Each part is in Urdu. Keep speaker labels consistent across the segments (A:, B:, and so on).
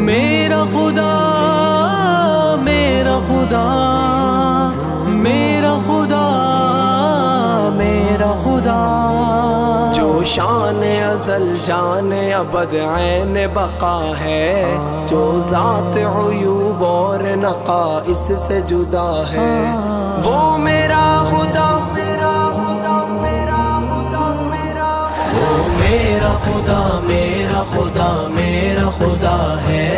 A: میرا خدا میرا خدا میرا خدا میرا خدا، جو شان ازل جان ابد عین بقا ہے، جو ذات عیوب اور نقا اس سے جدا ہے، وہ میرا خدا میرا خدا میرا خدا میرا، وہ میرا خدا میرا خدا میرا خدا ہے،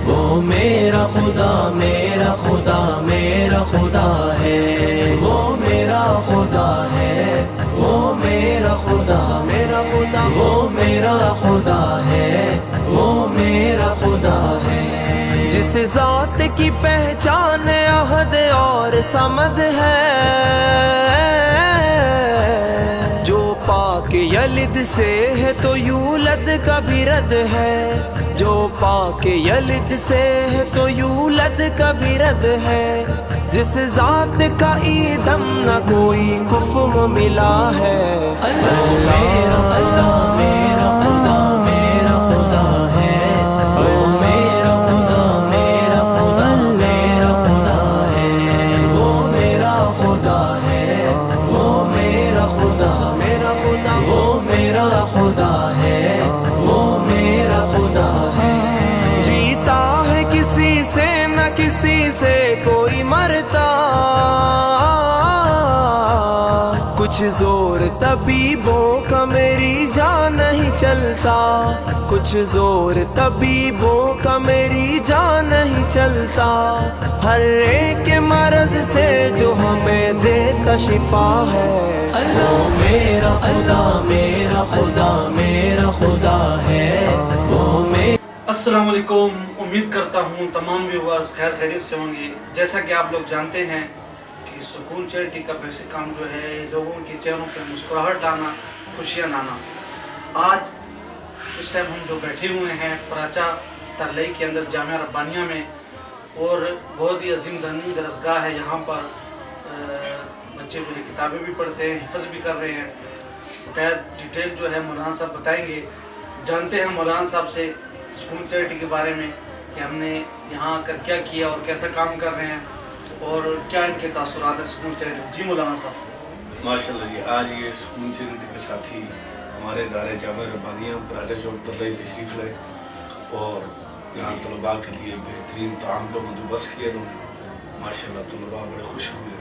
A: وہ میرا خدا میرا خدا میرا خدا ہے، وہ میرا خدا ہے، وہ میرا خدا میرا خدا، وہ میرا خدا ہے، وہ میرا خدا ہے، جس ذات کی پہچان احد اور صمد ہے، جو پاک یلد سے ہے تو یولد کا بھی رد ہے، جو پاک یلد سے ہے تو یولد کا بھی رد ہے، جس ذات کا ایدم نہ کوئی کفو ملا ہے، اللہ میرا اللہ میرا خدا میرا خدا ہے، وہ میرا خدا میرا خدا میرا خدا ہے، وہ میرا خدا ہے، وہ میرا خدا میرا خدا، وہ میرا خدا ہے، وہ میرا خدا ہے، جیتا ہے کسی سے نہ کسی سے کوئی مرتا، کچھ زور طبیبوں کا میری جان نہیں چلتا، کچھ زور طبیبوں کا میری جان نہیں چلتا، ہر ایک مرض سے جو ہمیں دیتا شفا ہے، اللہ میرا خدا میرا خدا میرا خدا ہے، وہ میرا۔
B: السلام علیکم، امید کرتا ہوں تمام ویورز خیر خیریت سے ہوں گے۔ جیسا کہ آپ لوگ جانتے ہیں کہ سکون چیریٹی کا بیسک کام جو ہے لوگوں کے چہروں پہ مسکراہٹ لانا، خوشیاں لانا۔ آج اس ٹائم ہم جو بیٹھے ہوئے ہیں پراچا ترلئی کے اندر جامعہ ربانیہ میں، اور بہت ہی عظیم دھنی درسگاہ ہے، یہاں پر بچے جو ہے کتابیں بھی پڑھتے ہیں، حفظ بھی کر رہے ہیں۔ خیر ڈیٹیل جو ہے مولانا صاحب بتائیں گے، جانتے ہیں مولانا صاحب سے سکون چیریٹی کے بارے میں کہ ہم نے یہاں آ کر کیا کیا اور کیسا کام کر رہے ہیں اور کیا ان کے تاثرات ہیں سکون چیریٹی۔ جی مولانا صاحب۔
C: ماشاءاللہ جی، آج یہ سکون چیریٹی کے ساتھی ہمارے ادارے جامعہ ربانیہ پراچا چوک ترلئی تشریف لائے اور یہاں طلباء کے لیے بہترین طعام کا بندوبست کیا انہوں نے۔ ماشاءاللہ طلباء بڑے خوش ہوئے،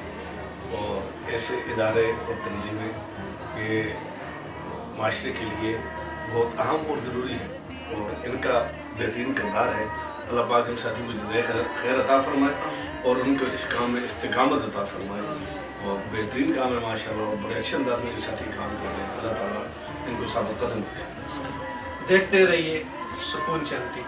C: اور ایسے ادارے اور تنظیمیں یہ معاشرے کے لیے بہت اہم اور ضروری ہیں، اور ان کا بہترین کردار ہے۔ اللہ پاک ان ساتھی کو جزائے خیر عطا فرمائے اور ان کو اس کام میں استقامت عطا فرمائے، اور بہترین کام ہے ماشاءاللہ، اور بڑے اچھے انداز میں یہ ساتھی کام کر رہے ہیں۔ اللہ تعالیٰ ان کو ثابت قدم رکھے۔
B: دیکھتے رہیے سکون چیریٹی۔